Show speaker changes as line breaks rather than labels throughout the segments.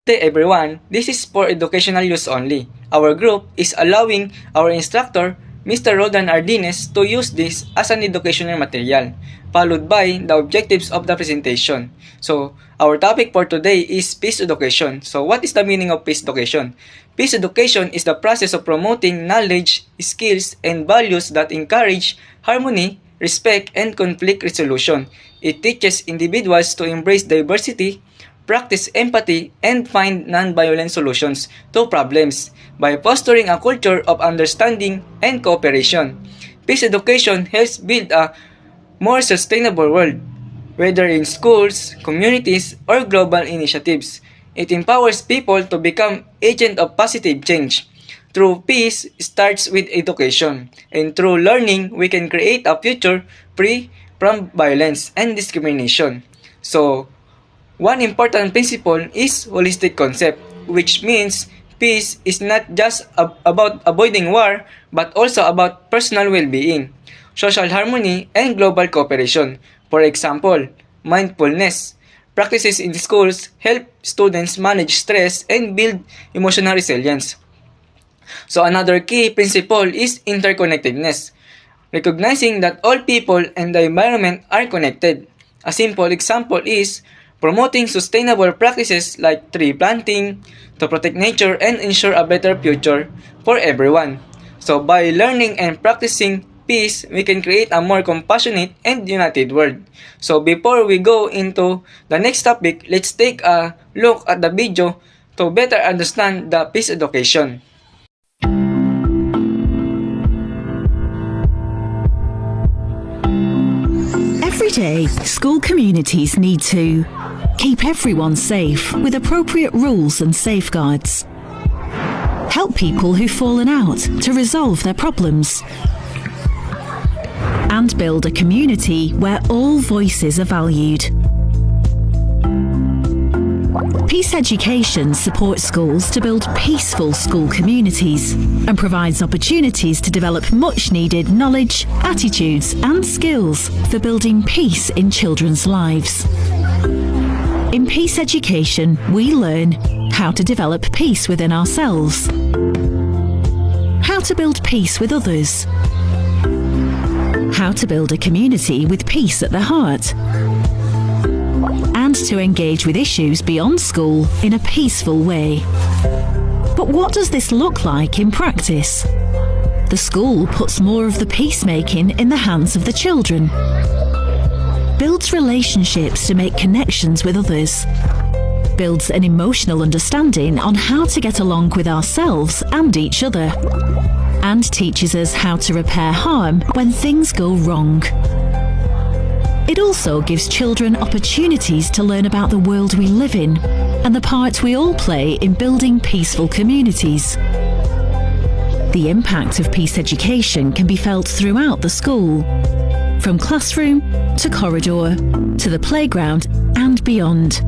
Hey everyone, this is for educational use only. Our group is allowing our instructor, Mr. Roldan Ardines, to use this as an educational material, followed by the objectives of the presentation. So, our topic for today is peace education. So, what is the meaning of peace education? Peace education is the process of promoting knowledge, skills, and values that encourage harmony, respect, and conflict resolution. It teaches individuals to embrace diversity, practice empathy, and find non-violent solutions to problems by fostering a culture of understanding and cooperation. Peace education helps build a more sustainable world, whether in schools, communities, or global initiatives. It empowers people to become agents of positive change. True peace starts with education, and through learning, we can create a future free from violence and discrimination. So, one important principle is holistic concept, which means peace is not just about avoiding war, but also about personal well-being, social harmony, and global cooperation. For example, mindfulness. Practices in schools help students manage stress and build emotional resilience. So another key principle is interconnectedness, recognizing that all people and the environment are connected. A simple example is promoting sustainable practices like tree planting to protect nature and ensure a better future for everyone. So by learning and practicing peace, we can create a more compassionate and united world. So before we go into the next topic, let's take a look at the video to better understand the peace education.
Every day, school communities need to keep everyone safe with appropriate rules and safeguards, help people who've fallen out to resolve their problems, and build a community where all voices are valued. Peace education supports schools to build peaceful school communities and provides opportunities to develop much-needed knowledge, attitudes and skills for building peace in children's lives. In peace education, we learn how to develop peace within ourselves, how to build peace with others, how to build a community with peace at the heart, and to engage with issues beyond school in a peaceful way. But what does this look like in practice? The school puts more of the peacemaking in the hands of the children, builds relationships to make connections with others, builds an emotional understanding on how to get along with ourselves and each other, and teaches us how to repair harm when things go wrong. It also gives children opportunities to learn about the world we live in and the part we all play in building peaceful communities. The impact of peace education can be felt throughout the school, from classroom to corridor to the playground and beyond.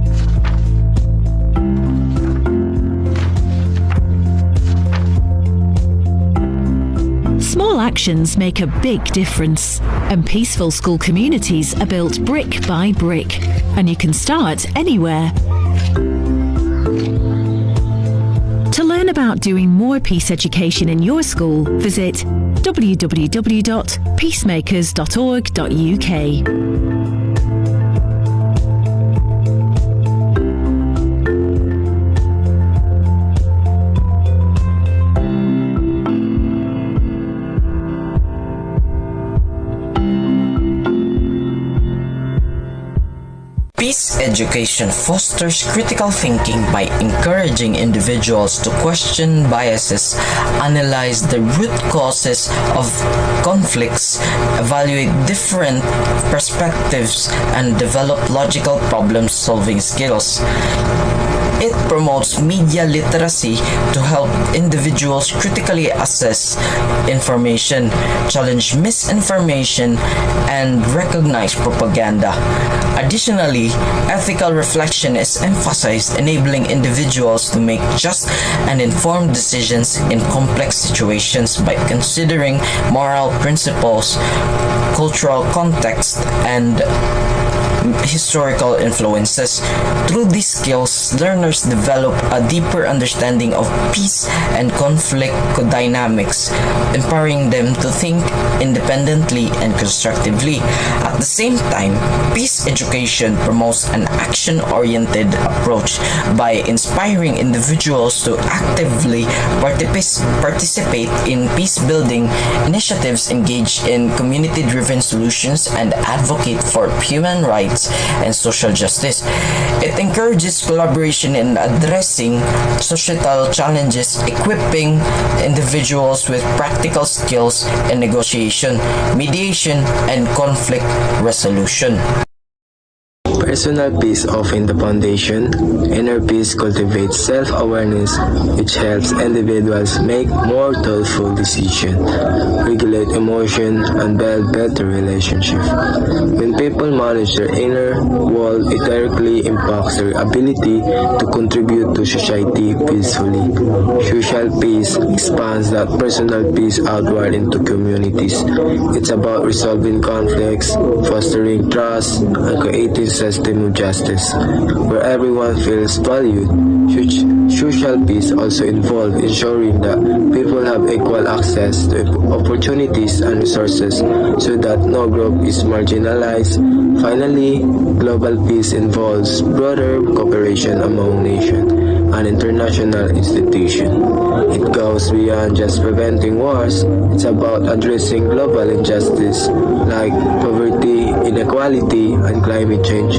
Small actions make a big difference, and peaceful school communities are built brick by brick, and you can start anywhere. To learn about doing more peace education in your school, visit www.peacemakers.org.uk.
Peace education fosters critical thinking by encouraging individuals to question biases, analyze the root causes of conflicts, evaluate different perspectives, and develop logical problem-solving skills. It promotes media literacy to help individuals critically assess information, challenge misinformation, and recognize propaganda. Additionally, ethical reflection is emphasized, enabling individuals to make just and informed decisions in complex situations by considering moral principles, cultural context, and historical influences. Through these skills, learners develop a deeper understanding of peace and conflict dynamics, empowering them to think independently and constructively. At the same time, peace education promotes an action-oriented approach by inspiring individuals to actively participate in peace-building initiatives, engage in community-driven solutions, and advocate for human rights and social justice. It encourages collaboration in addressing societal challenges, equipping individuals with practical skills in negotiation, mediation, and conflict resolution.
Personal peace often the foundation. Inner peace cultivates self-awareness, which helps individuals make more thoughtful decisions, regulate emotion, and build better relationships. When people manage their inner world, it directly impacts their ability to contribute to society peacefully. Social peace expands that personal peace outward into communities. It's about resolving conflicts, fostering trust, and creating system of justice, where everyone feels valued. Social peace also involves ensuring that people have equal access to opportunities and resources so that no group is marginalized. Finally, global peace involves broader cooperation among nations and international institutions. It goes beyond just preventing wars. It's about addressing global injustice like poverty, inequality, and climate change,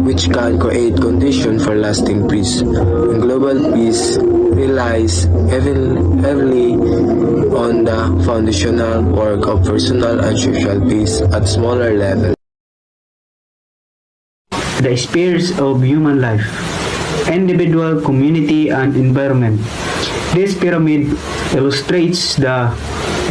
which can create conditions for lasting peace. And global peace relies heavily on the foundational work of personal and social peace at smaller levels.
The spheres of human life: individual, community, and environment. This pyramid illustrates the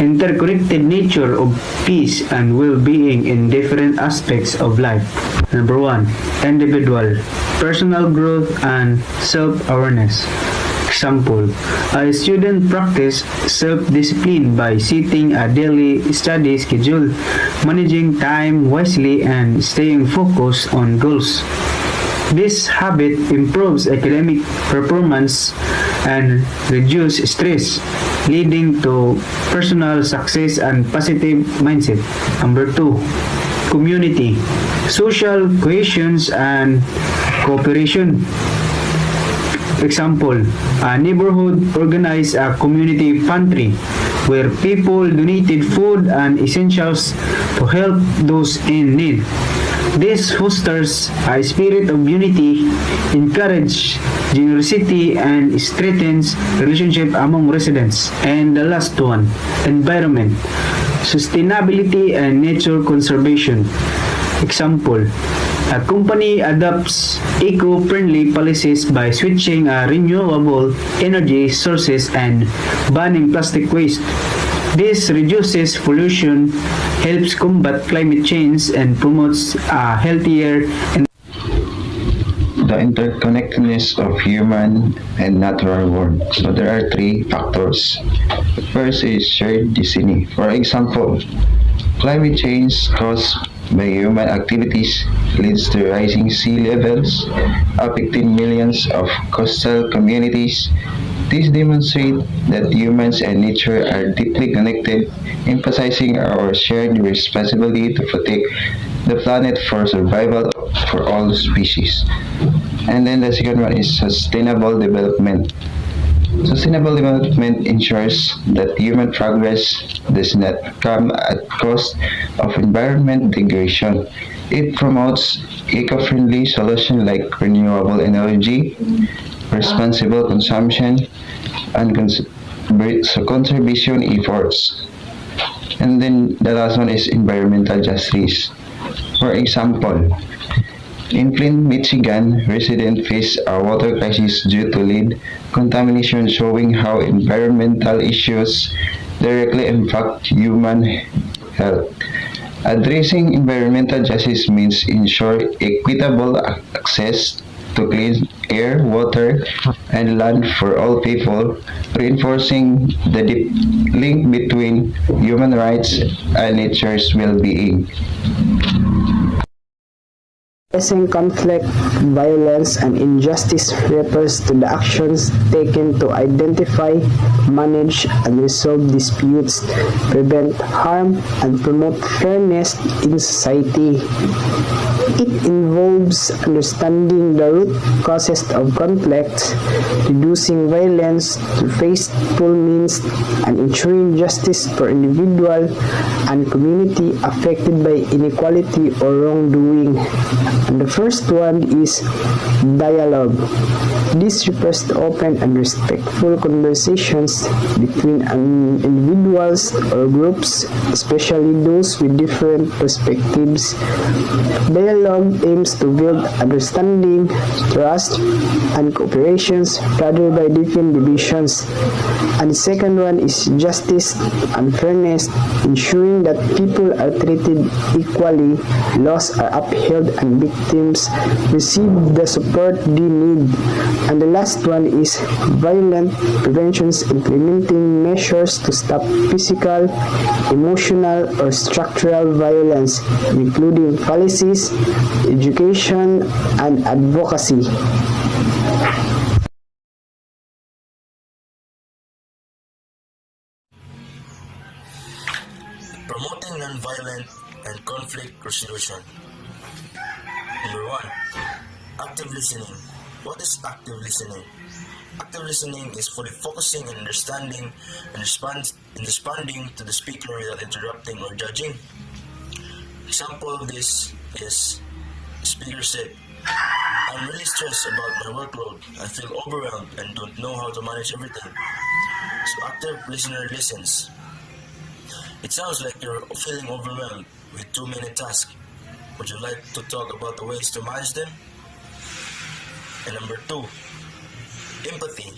interconnected nature of peace and well-being in different aspects of life. Number 1. Individual, personal growth and self-awareness. Example, a student practice self-discipline by setting a daily study schedule, managing time wisely, and staying focused on goals. This habit improves academic performance and reduces stress, leading to personal success and positive mindset. Number 2. Community, social cohesion and cooperation. Example, a neighborhood organized a community pantry where people donated food and essentials to help those in need. This fosters a spirit of unity, encourages generosity, and strengthens relationship among residents. And the last one, environment, sustainability and nature conservation. Example, a company adopts eco-friendly policies by switching renewable energy sources and banning plastic waste. This reduces pollution, helps combat climate change, and promotes a healthier and
the interconnectedness of human and natural world. So there are three factors. The first is shared destiny. For example, climate change caused by human activities leads to rising sea levels, affecting millions of coastal communities. This demonstrates that humans and nature are deeply connected, emphasizing our shared responsibility to protect the planet for survival for all species. And then the second one is sustainable development. Sustainable development ensures that human progress does not come at cost of environment degradation. It promotes eco-friendly solutions like renewable energy, responsible consumption, and conservation efforts. And then the last one is environmental justice. For example, in Flint, Michigan, residents face a water crisis due to lead contamination, showing how environmental issues directly impact human health. Addressing environmental justice means ensure equitable access to clean air, water, and land for all people, reinforcing the deep link between human rights and nature's well-being.
Addressing conflict, violence, and injustice refers to the actions taken to identify, manage, and resolve disputes, prevent harm, and promote fairness in society. It involves understanding the root causes of conflicts, reducing violence through faithful means, and ensuring justice for individual and community affected by inequality or wrongdoing. And the first one is dialogue. This refers to open and respectful conversations between individuals or groups, especially those with different perspectives. Dialogue aims to build understanding, trust, and cooperation rather by different divisions. And the second one is justice and fairness, ensuring that people are treated equally, laws are upheld, and victims receive the support they need. And the last one is violent preventions, implementing measures to stop physical, emotional, or structural violence, including policies, education, and advocacy.
Promoting nonviolent and conflict resolution. Number 1. Active listening. What is active listening? Active listening is fully focusing on understanding and responding to the speaker without interrupting or judging. Example of this is the speaker said, "I'm really stressed about my workload. I feel overwhelmed and don't know how to manage everything." So active listener listens. It sounds like you're feeling overwhelmed with too many tasks. Would you like to talk about the ways to manage them? And number 2, empathy.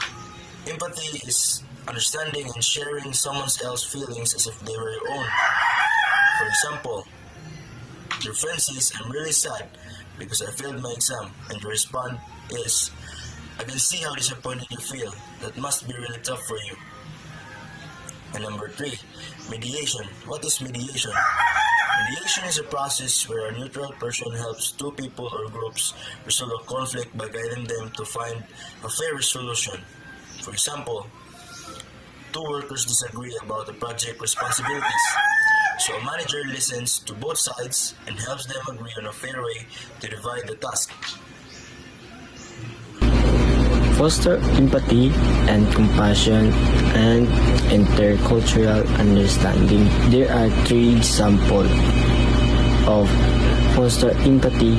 Empathy is understanding and sharing someone else's feelings as if they were your own. For example, your friend says, "I'm really sad because I failed my exam," and your response is, "I can see how disappointed you feel. That must be really tough for you." And number 3, mediation. What is mediation? Mediation is a process where a neutral person helps two people or groups resolve a conflict by guiding them to find a fair resolution. For example, two workers disagree about the project responsibilities. So a manager listens to both sides and helps them agree on a fair way to divide the task.
Foster empathy and compassion and intercultural understanding. There are 3 examples of foster empathy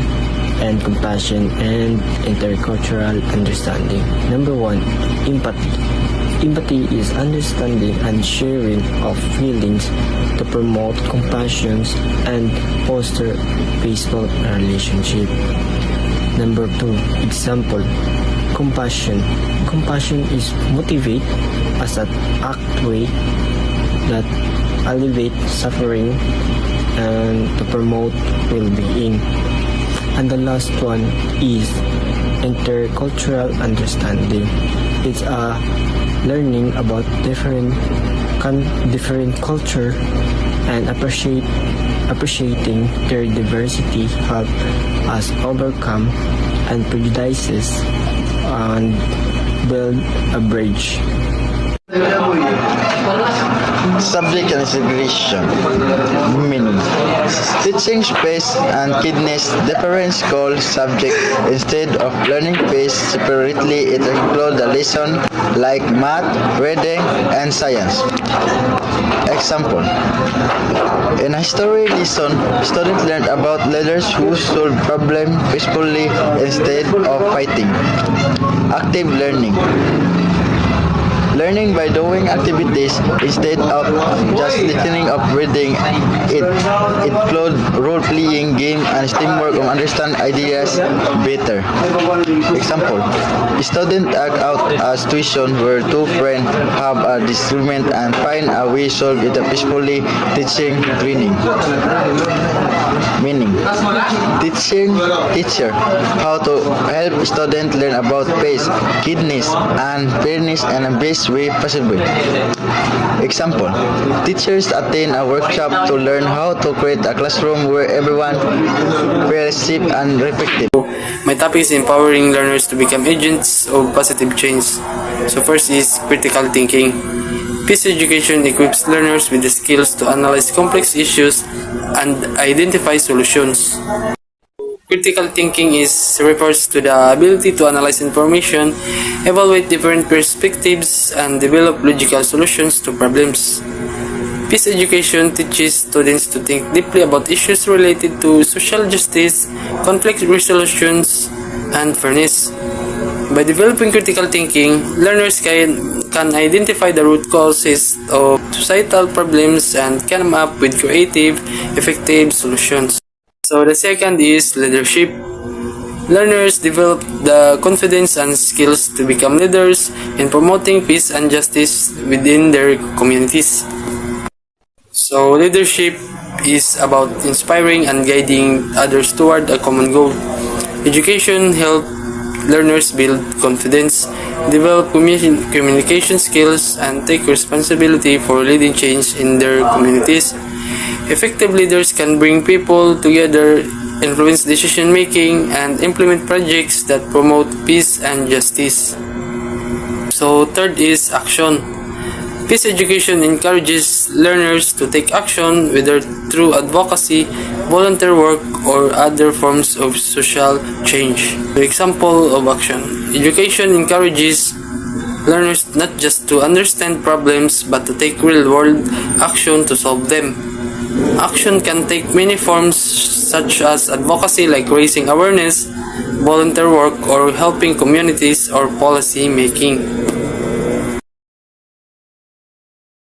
and compassion and intercultural understanding. Number 1, empathy. Empathy is understanding and sharing of feelings to promote compassion and foster peaceful relationship. Number 2, example. Compassion. Compassion is motivate as an act way that alleviate suffering and to promote well-being. And the last one is intercultural understanding. It's a learning about different culture and appreciating their diversity help us overcome and prejudices and build a bridge.
Subject and integration. Meaning. Teaching space and kidneys different goal subject instead of learning space separately. It includes the lesson like math, reading, and science. Example. In a history lesson, students learned about leaders who solve problems peacefully instead of fighting. Active learning. Learning by doing activities instead of just listening or reading. It includes role-playing game and teamwork to understand ideas better. Example: students act out a situation where two friends have a disagreement and find a way to solve it peacefully. Teaching training. Meaning: teacher how to help students learn about pace, kidneys, and fairness and best best way possible. Example, teachers attend a workshop to learn how to create a classroom where everyone feels safe and effective.
My topic is empowering learners to become agents of positive change. So first is critical thinking. Peace education equips learners with the skills to analyze complex issues and identify solutions. Critical thinking refers to the ability to analyze information, evaluate different perspectives, and develop logical solutions to problems. Peace education teaches students to think deeply about issues related to social justice, conflict resolutions, and fairness. By developing critical thinking, learners can identify the root causes of societal problems and come up with creative, effective solutions. So the second is leadership. Learners develop the confidence and skills to become leaders in promoting peace and justice within their communities. So leadership is about inspiring and guiding others toward a common goal. Education helps learners build confidence, develop communication skills, and take responsibility for leading change in their communities. Effective leaders can bring people together, influence decision making, and implement projects that promote peace and justice. So third is action. Peace education encourages learners to take action, whether through advocacy, volunteer work, or other forms of social change. For example of action, education encourages learners not just to understand problems but to take real-world action to solve them. Action can take many forms such as advocacy like raising awareness, volunteer work, or helping communities or policy making.